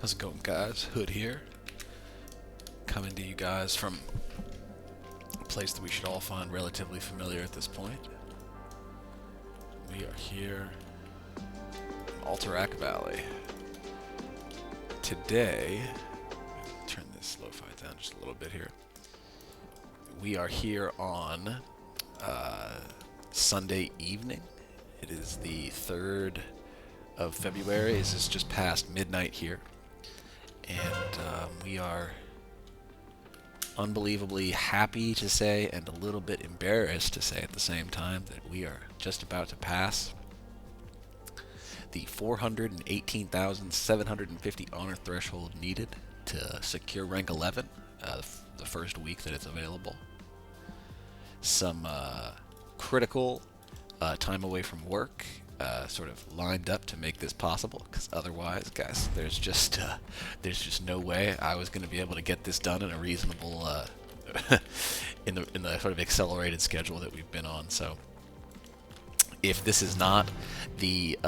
How's it going, guys? Hood here, coming to you guys from a place that we should all find relatively familiar at this point. We are here in Alterac Valley. Today, turn this lo-fi down just a little bit here. We are here on Sunday evening. It is the 3rd of February. This is just past midnight here. And we are unbelievably happy to say and a little bit embarrassed to say at the same time that we are just about to pass the 418,750 honor threshold needed to secure rank 11 the first week that it's available. Some critical time away from work sort of lined up to make this possible, because otherwise, guys, there's just no way I was going to be able to get this done in a reasonable in the sort of accelerated schedule that we've been on. So if this is not the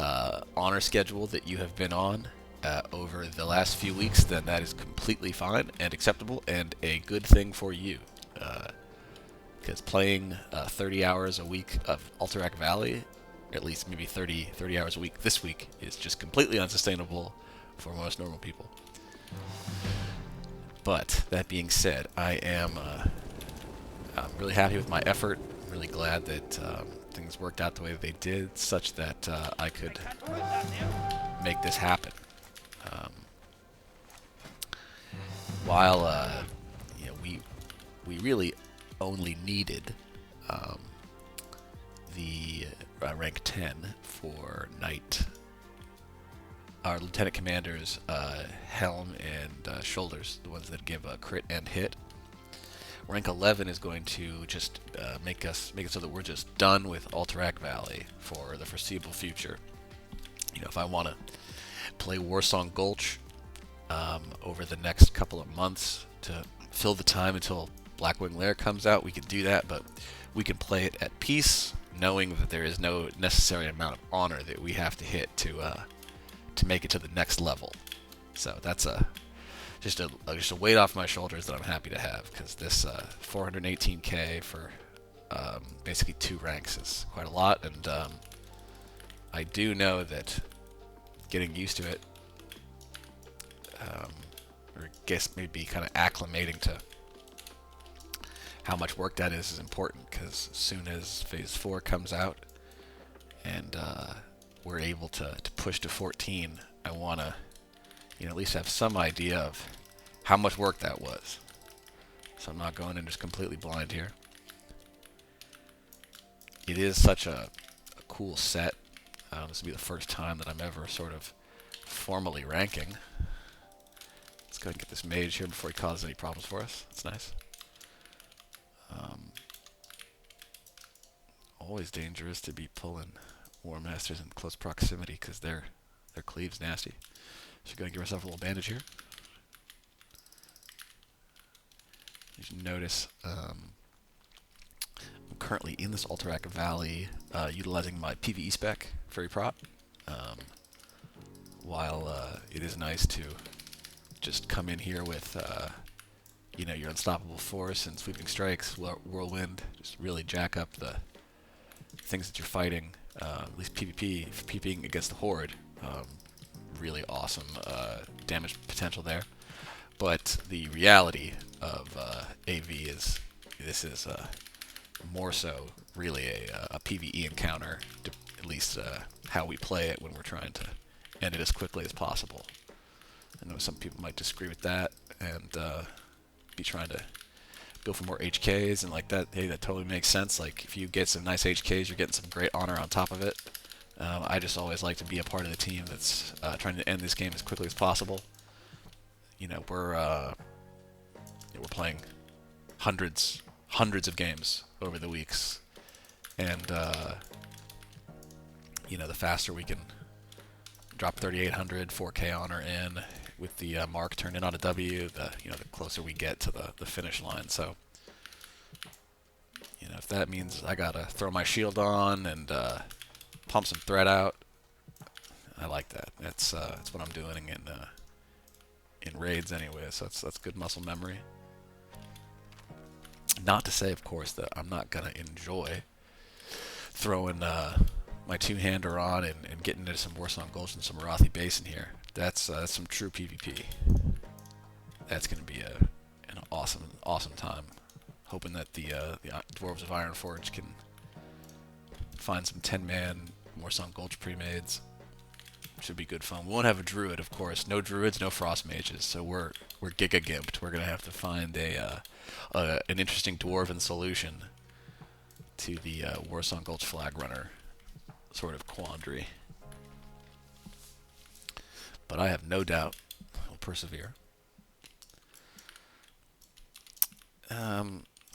honor schedule that you have been on over the last few weeks, then that is completely fine and acceptable and a good thing for you. Because playing 30 hours a week of Alterac Valley, at least maybe 30 hours a week this week, is just completely unsustainable for most normal people. But that being said, I'm really happy with my effort. I'm really glad that things worked out the way that they did, such that I could make this happen. While we really only needed the rank 10 for Knight, our Lieutenant Commander's Helm and Shoulders, the ones that give a crit and hit. Rank 11 is going to just make it so that we're just done with Alterac Valley for the foreseeable future. You know, if I want to play Warsong Gulch over the next couple of months to fill the time until Blackwing Lair comes out, we can do that, but we can play it at peace, knowing that there is no necessary amount of honor that we have to hit to make it to the next level. So that's just a weight off my shoulders that I'm happy to have, because this 418k for basically 2 ranks is quite a lot, and I do know that getting used to it, or I guess maybe kind of acclimating to how much work that is important, because as soon as Phase 4 comes out and we're able to push to 14, I want to at least have some idea of how much work that was. So I'm not going in just completely blind here. It is such a cool set. This will be the first time that I'm ever sort of formally ranking. Let's go ahead and get this mage here before he causes any problems for us. That's nice. Always dangerous to be pulling War Masters in close proximity, because their cleave's nasty. Should go and give myself a little bandage here. You should notice I'm currently in this Alterac Valley utilizing my PvE spec, Furry Prop. While it is nice to just come in here with your Unstoppable Force and Sweeping Strikes, Whirlwind, just really jack up the things that you're fighting, at least PvPing against the Horde. Really awesome damage potential there. But the reality of AV is this is more so really a PvE encounter, at least how we play it when we're trying to end it as quickly as possible. I know some people might disagree with that and be trying to go for more HKs and like that. Hey, that totally makes sense. Like, if you get some nice HKs, you're getting some great honor on top of it. I just always like to be a part of the team that's trying to end this game as quickly as possible. We're playing hundreds of games over the weeks, and the faster we can drop 3,800 4K honor in with the mark turned in on a W, the closer we get to the finish line. So if that means I gotta throw my shield on and pump some thread out, I like that. That's what I'm doing, and in raids anyway, so that's good muscle memory. Not to say, of course, that I'm not gonna enjoy throwing my two-hander on and getting into some Warsong Gulch and some Marathi Basin here. That's some true PvP. That's gonna be an awesome time. Hoping that the Dwarves of Ironforge can find some 10-man Warsong Gulch pre-mades. Should be good fun. We won't have a druid, of course. No druids, no frost mages. So we're giga gimped. We're gonna have to find an interesting dwarven solution to the Warsong Gulch flag runner sort of quandary. But I have no doubt we'll persevere.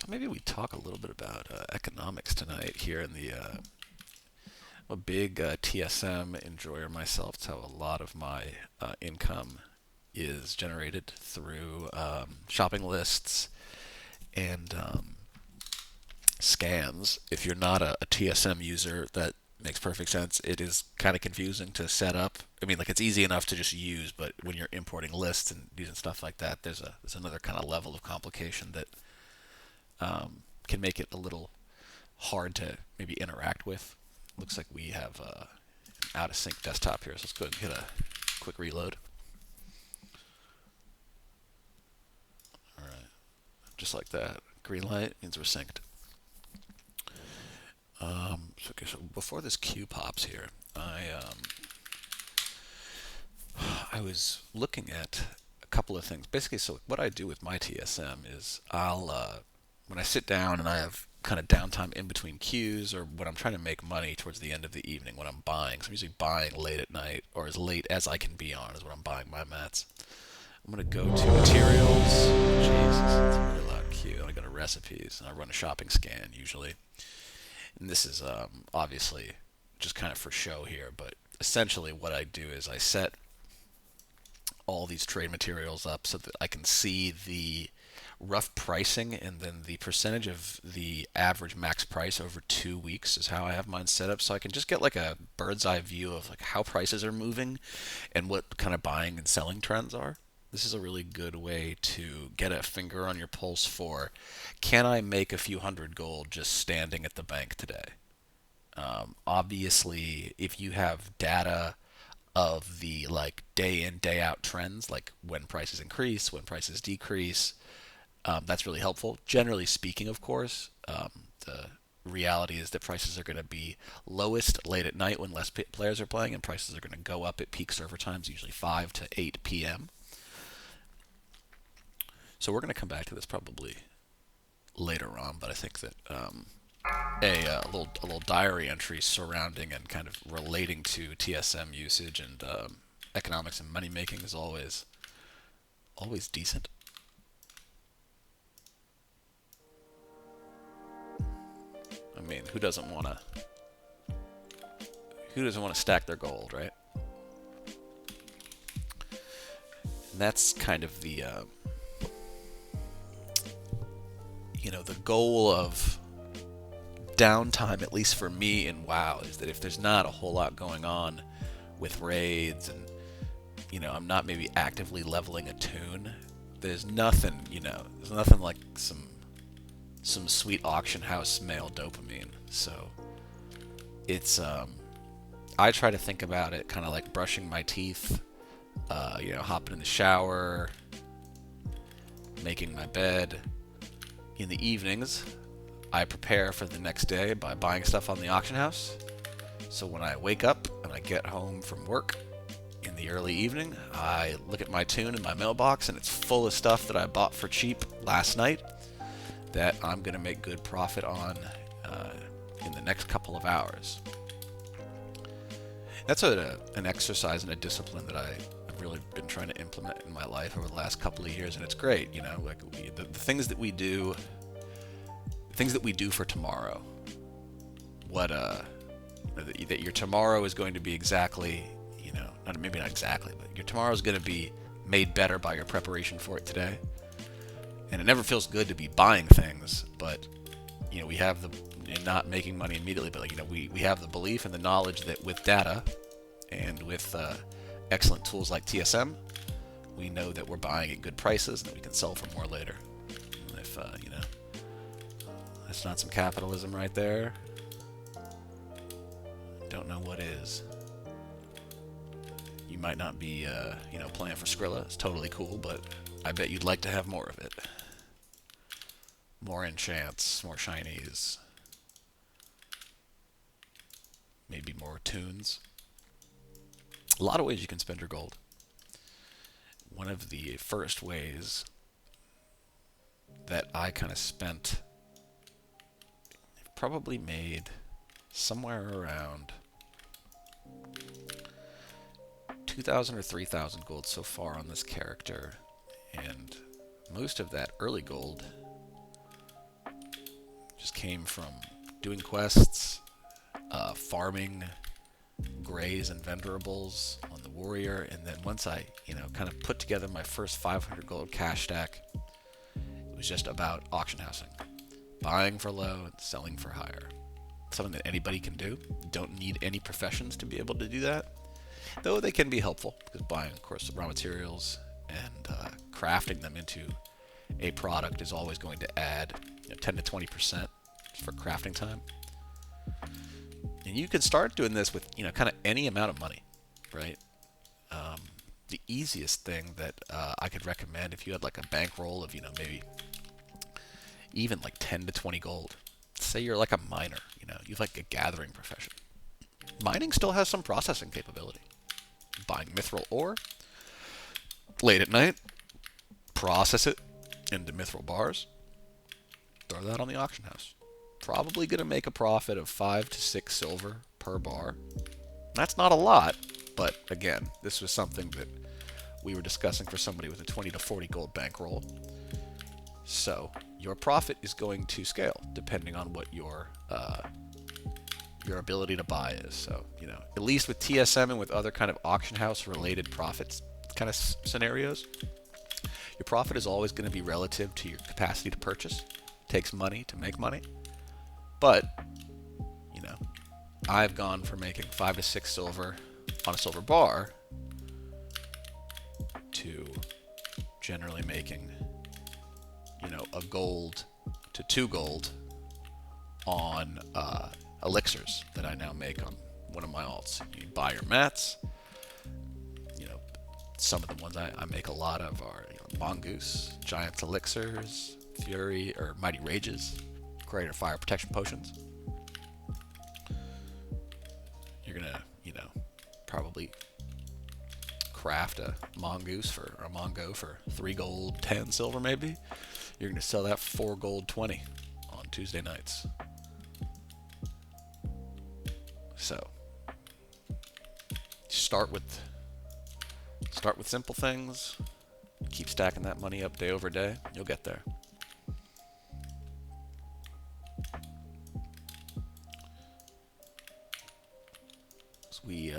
Maybe we talk a little bit about economics tonight here in the. I'm a big TSM enjoyer myself. It's how a lot of my income is generated through shopping lists and scans. If you're not a TSM user, that makes perfect sense. It is kind of confusing to set up. I mean, like, it's easy enough to just use, but when you're importing lists and using stuff like that, there's another kind of level of complication that can make it a little hard to maybe interact with. Looks like we have an out-of-sync desktop here, so let's go ahead and hit a quick reload. All right, just like that. Green light means we're synced. So before this queue pops here, I was looking at a couple of things. Basically, so what I do with my TSM is I'll when I sit down and I have kind of downtime in between queues, or when I'm trying to make money towards the end of the evening when I'm buying. So I'm usually buying late at night, or as late as I can be on is when I'm buying my mats. I'm going to go to materials. Jesus, that's a really loud queue. I'm going to go to recipes, and I run a shopping scan usually. And this is obviously just kind of for show here, but essentially what I do is I set all these trade materials up so that I can see the rough pricing, and then the percentage of the average max price over 2 weeks is how I have mine set up, so I can just get like a bird's eye view of like how prices are moving and what kind of buying and selling trends are. This is a really good way to get a finger on your pulse for, can I make a few hundred gold just standing at the bank today? Obviously, if you have data of the like day in day out trends, like when prices increase, when prices decrease, that's really helpful. Generally speaking, of course, the reality is that prices are going to be lowest late at night when less players are playing, and prices are going to go up at peak server times, usually 5 to 8 p.m. So we're going to come back to this probably later on, but I think that a little diary entry surrounding and kind of relating to TSM usage and economics and money making is always decent. I mean, who doesn't want to stack their gold, right? And that's kind of the the goal of downtime, at least for me in WoW, is that if there's not a whole lot going on with raids and I'm not maybe actively leveling a toon, there's nothing like some sweet auction house mail dopamine. So it's I try to think about it kind of like brushing my teeth, hopping in the shower, making my bed. In the evenings, I prepare for the next day by buying stuff on the auction house. So when I wake up and I get home from work in the early evening, I look at my toon in my mailbox, and it's full of stuff that I bought for cheap last night that I'm going to make good profit on in the next couple of hours. That's an exercise and a discipline that I've really been trying to implement in my life over the last couple of years, and it's great. Like the things that we do, for tomorrow. That your tomorrow is going to be exactly, maybe not exactly, but your tomorrow is going to be made better by your preparation for it today. And it never feels good to be buying things, but we have not making money immediately, but we have the belief and the knowledge that with data and with excellent tools like TSM, we know that we're buying at good prices and that we can sell for more later. And if, that's not some capitalism right there, don't know what is. You might not be, playing for Skrilla. It's totally cool, but I bet you'd like to have more of it. More enchants, more shinies, maybe more tunes. A lot of ways you can spend your gold. One of the first ways that I kind of spent, probably made somewhere around 2,000 or 3,000 gold so far on this character, and most of that early gold just came from doing quests, farming grays and venerables on the warrior, and then once I, kind of put together my first 500 gold cash stack, it was just about auction housing, buying for low and selling for higher. Something that anybody can do. You don't need any professions to be able to do that, though they can be helpful, because buying, of course, the raw materials and crafting them into a product is always going to add 10 to 20% for crafting time. And you can start doing this with kind of any amount of money, right? The easiest thing that I could recommend, if you had like a bankroll of maybe even like 10 to 20 gold. Say you're like a miner, you have like a gathering profession. Mining still has some processing capability. Buying mithril ore late at night, process it into mithril bars, throw that on the auction house. Probably going to make a profit of 5 to 6 silver per bar. That's not a lot, but again, this was something that we were discussing for somebody with a 20 to 40 gold bankroll. So your profit is going to scale depending on what your ability to buy is. So, at least with TSM and with other kind of auction house related profits kind of scenarios, your profit is always going to be relative to your capacity to purchase. It takes money to make money. But, I've gone from making 5 to 6 silver on a silver bar to generally making, a gold to 2 gold on elixirs that I now make on one of my alts. You buy your mats. Some of the ones I make a lot of are Mongoose, Giant's Elixirs, Fury, or Mighty Rages, greater fire protection potions. You're gonna, probably craft a Mongoose or a Mongo for 3 gold, 10 silver maybe. You're gonna sell that for 4 gold, 20 on Tuesday nights. So start with simple things. Keep stacking that money up day over day. You'll get there. So we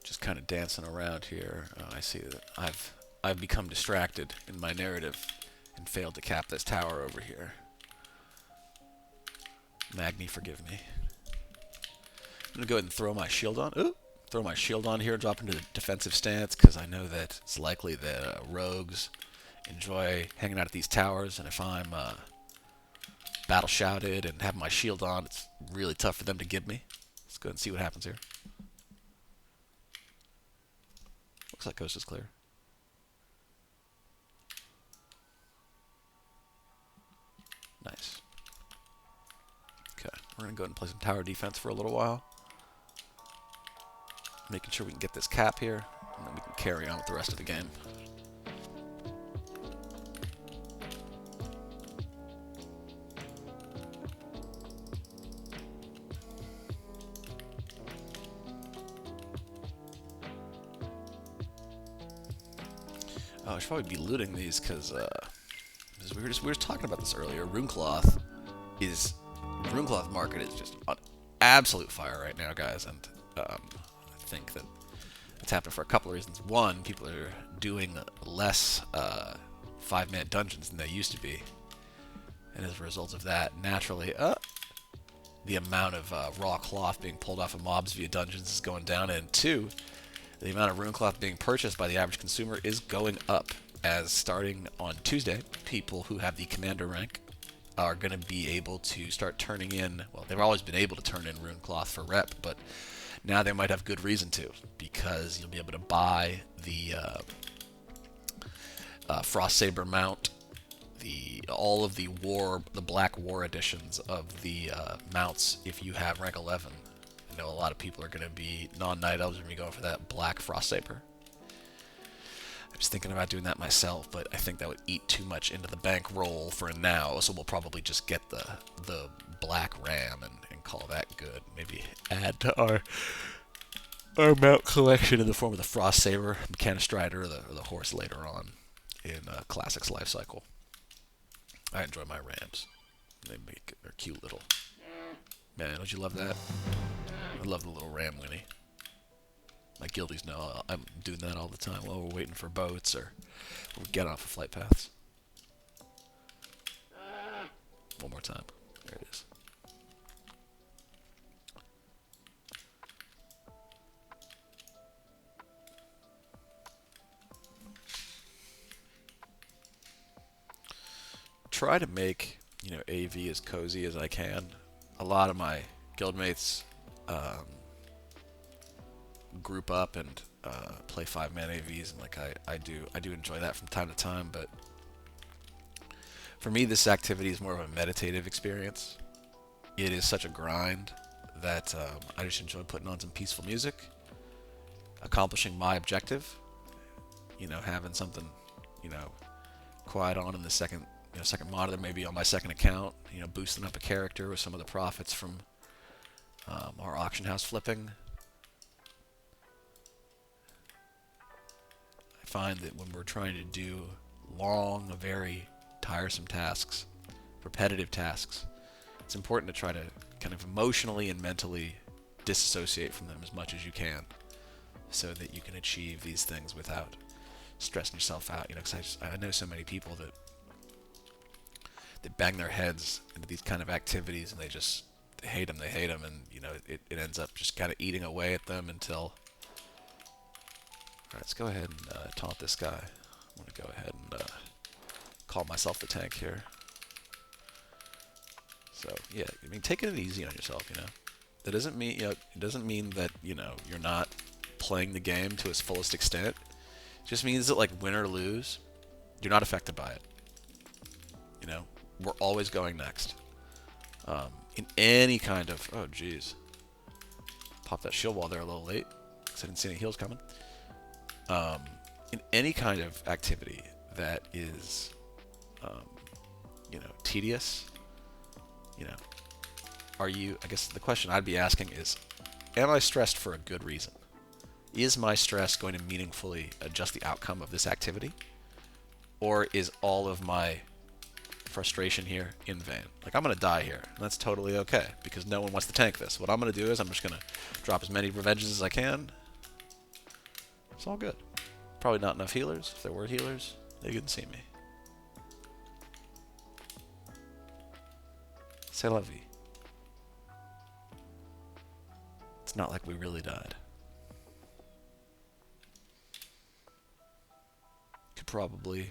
just kind of dancing around here. I see that I've become distracted in my narrative and failed to cap this tower over here. Magni, forgive me. I'm gonna go ahead and throw my shield on. Ooh! Throw my shield on here, drop into the defensive stance, because I know that it's likely that rogues enjoy hanging out at these towers, and if I'm battle shouted and have my shield on, it's really tough for them to give me. Let's go ahead and see what happens here. Looks like coast is clear. Nice. Okay, we're going to go ahead and play some tower defense for a little while. Making sure we can get this cap here, and then we can carry on with the rest of the game. Oh, I should probably be looting these because we were talking about this earlier. Runecloth market is just on absolute fire right now, guys, and I think that it's happened for a couple of reasons. One, people are doing less 5-man dungeons than they used to be, and as a result of that, naturally, the amount of raw cloth being pulled off of mobs via dungeons is going down. And two, the amount of Runecloth being purchased by the average consumer is going up, as starting on Tuesday, people who have the commander rank are going to be able to start turning in, well, they've always been able to turn in Runecloth for rep, but now they might have good reason to, because you'll be able to buy the Frost Saber mount, all of the Black War editions of the mounts if you have rank 11. I know a lot of people are going to be non-Night Elves and be going for that Black Frost Saber. I was thinking about doing that myself, but I think that would eat too much into the bankroll for now, so we'll probably just get the Black Ram and call that good. Maybe add to our mount collection in the form of the Frost Saber, Mechanistrider, or the horse later on in Classic's life cycle. I enjoy my Rams. They're cute little. Man, don't you love that? I love the little Ram Winnie. My guildies know I'm doing that all the time while we're waiting for boats or we get off of flight paths. One more time. There it is. Try to make, AV as cozy as I can. A lot of my guildmates group up and play 5-man AVs, and I do enjoy that from time to time, but for me this activity is more of a meditative experience. It is such a grind that I just enjoy putting on some peaceful music, accomplishing my objective, having something quiet on in the second monitor, maybe on my second account, boosting up a character with some of the profits from our auction house flipping. I find that when we're trying to do long, very tiresome tasks, repetitive tasks, it's important to try to kind of emotionally and mentally disassociate from them as much as you can, so that you can achieve these things without stressing yourself out. Because I know so many people that bang their heads into these kind of activities, and they hate them, and it ends up just kind of eating away at them until. All right, let's go ahead and taunt this guy. I'm going to go ahead and call myself the tank here. So yeah, taking it easy on yourself. That doesn't mean it doesn't mean that you're not playing the game to its fullest extent. It just means that win or lose, you're not affected by it. We're always going next. In any kind of... Oh, jeez. Popped that shield wall there a little late, because I didn't see any heals coming. In any kind of activity that is, tedious, are you... I guess the question I'd be asking is, am I stressed for a good reason? Is my stress going to meaningfully adjust the outcome of this activity? Or is all of my frustration here in vain? I'm going to die here, and that's totally okay, because no one wants to tank this. What I'm going to do is I'm just going to drop as many revenges as I can. It's all good. Probably not enough healers. If there were healers, they couldn't see me. C'est la vie. It's not like we really died. Could probably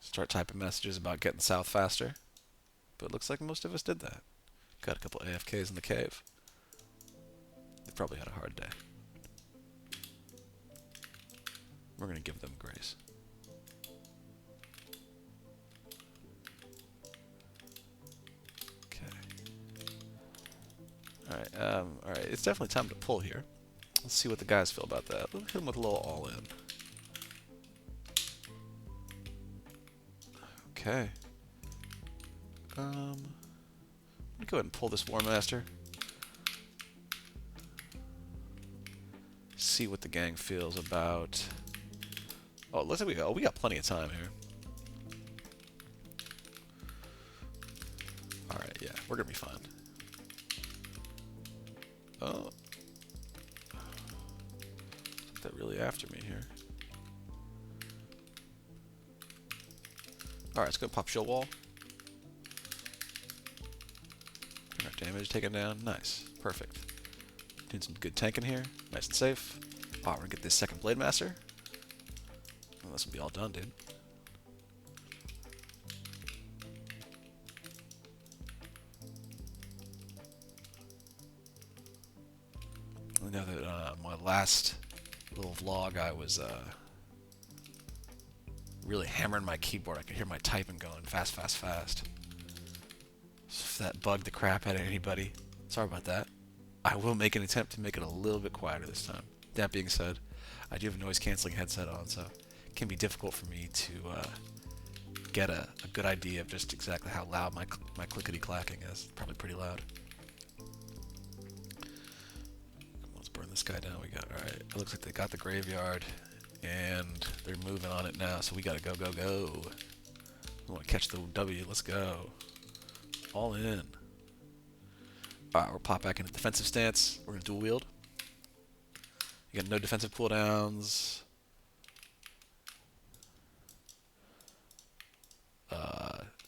start typing messages about getting south faster, but it looks like most of us did that. Got a couple AFKs in the cave. They probably had a hard day. We're going to give them grace. Okay. Alright, it's definitely time to pull here. Let's see what the guys feel about that. Let's hit them with a little all-in. Okay. Let me go ahead and pull this War Master. See what the gang feels about... Oh, looks like we got plenty of time here. Alright, yeah, we're gonna be fine. Oh. They're really after me here. Alright, let's go pop shield wall. Alright, damage taken down. Nice. Perfect. Doing some good tanking here. Nice and safe. We're gonna get this second Blade Master. Well, this will be all done, dude. I know that my last little vlog, I was really hammering my keyboard. I could hear my typing going fast, fast, fast. So if that bugged the crap out of anybody, sorry about that. I will make an attempt to make it a little bit quieter this time. That being said, I do have a noise-canceling headset on, so it can be difficult for me to get a good idea of just exactly how loud my clickety-clacking is. Probably pretty loud. Let's burn this guy down. We got, alright, it looks like they got the graveyard, and they're moving on it now, so we gotta go, go, go. We want to catch the W, let's go. All in. Alright, we'll pop back into defensive stance. We're gonna dual wield. You got no defensive cooldowns.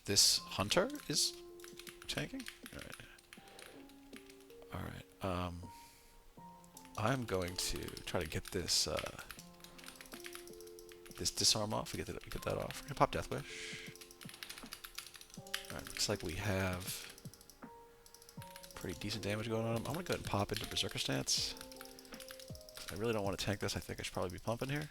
This hunter is tanking? Alright. I'm going to try to get this this disarm off. We get that off. We're gonna pop Death Wish. Alright, looks like we have pretty decent damage going on. I'm gonna go ahead and pop into Berserker stance. I really don't want to tank this. I think I should probably be pumping here.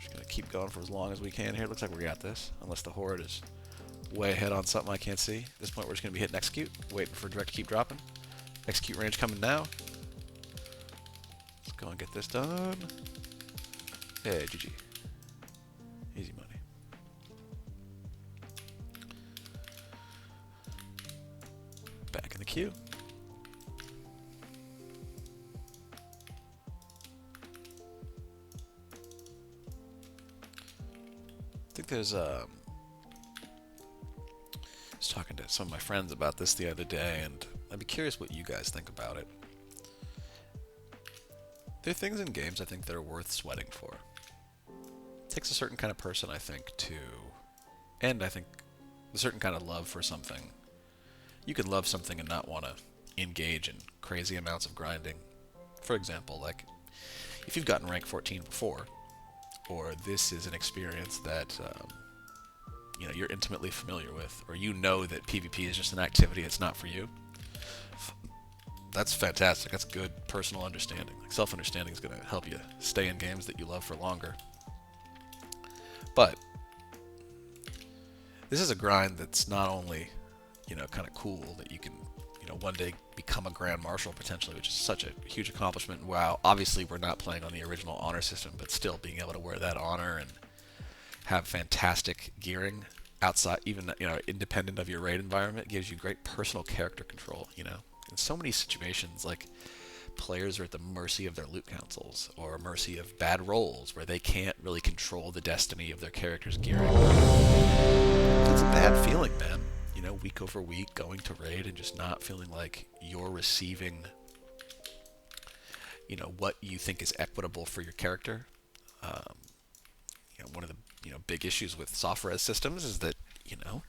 Just gonna keep going for as long as we can here. Looks like we got this, unless the horde is way ahead on something I can't see. At this point, we're just gonna be hitting execute, waiting for direct to keep dropping. Execute range coming now. Let's go and get this done. Hey, GG. Easy money. Back in the queue. I think there's I was talking to some of my friends about this the other day, and I'd be curious what you guys think about it. There are things in games I think that are worth sweating for. It takes a certain kind of person, I think, and I think a certain kind of love for something. You can love something and not want to engage in crazy amounts of grinding. For example, like, if you've gotten rank 14 before, or this is an experience that you know, you're intimately familiar with, or you know that PvP is just an activity, it's not for you, that's fantastic. That's good personal understanding. Like, self-understanding is going to help you stay in games that you love for longer. But this is a grind that's not only, you know, kind of cool that you can, you know, one day become a Grand Marshal potentially, which is such a huge accomplishment. Wow, obviously we're not playing on the original honor system, but still being able to wear that honor and have fantastic gearing outside, even, you know, independent of your raid environment, gives you great personal character control, you know. In so many situations, like, players are at the mercy of their loot councils, or mercy of bad rolls, where they can't really control the destiny of their character's gearing. It's a bad feeling, man. You know, week over week, going to raid and just not feeling like you're receiving, you know, what you think is equitable for your character. You know, one of the, you know, big issues with soft-res systems is that, you know,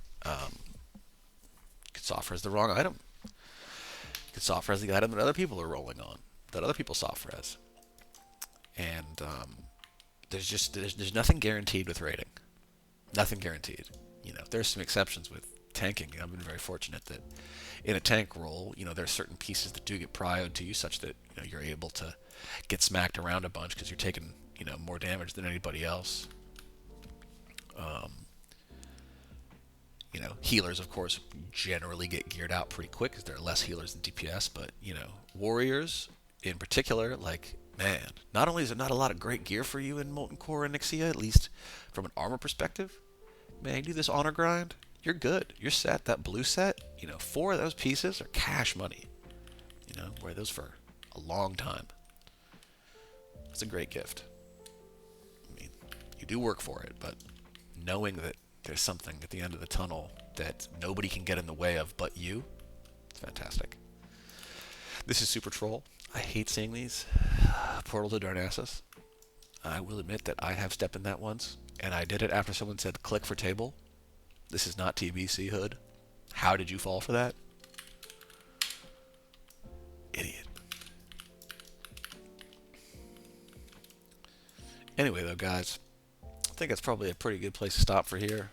soft-res the wrong item. You could soft-res the item that other people are rolling on, that other people soft-res. And there's nothing guaranteed with raiding. Nothing guaranteed. You know, there's some exceptions with tanking. I've been very fortunate that in a tank role, you know, there are certain pieces that do get prioed to you, such that, you know, you're able to get smacked around a bunch because you're taking, you know, more damage than anybody else. You know, healers, of course, generally get geared out pretty quick because there are less healers than DPS, but, you know, warriors in particular, like, man, not only is there not a lot of great gear for you in Molten Core and Nixia, at least from an armor perspective, man, you do this honor grind, you're good. You're set. That blue set, you know, 4 of those pieces are cash money. You know, wear those for a long time. It's a great gift. I mean, you do work for it, but knowing that there's something at the end of the tunnel that nobody can get in the way of but you, it's fantastic. This is Super Troll. I hate seeing these. Portal to Darnassus. I will admit that I have stepped in that once, and I did it after someone said click for table. This is not TBC Hood. How did you fall for that? Idiot. Anyway, though, guys, I think that's probably a pretty good place to stop for here.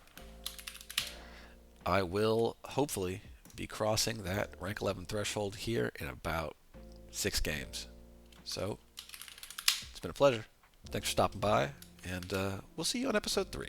I will hopefully be crossing that rank 11 threshold here in about 6 games. So, it's been a pleasure. Thanks for stopping by, and we'll see you on episode 3.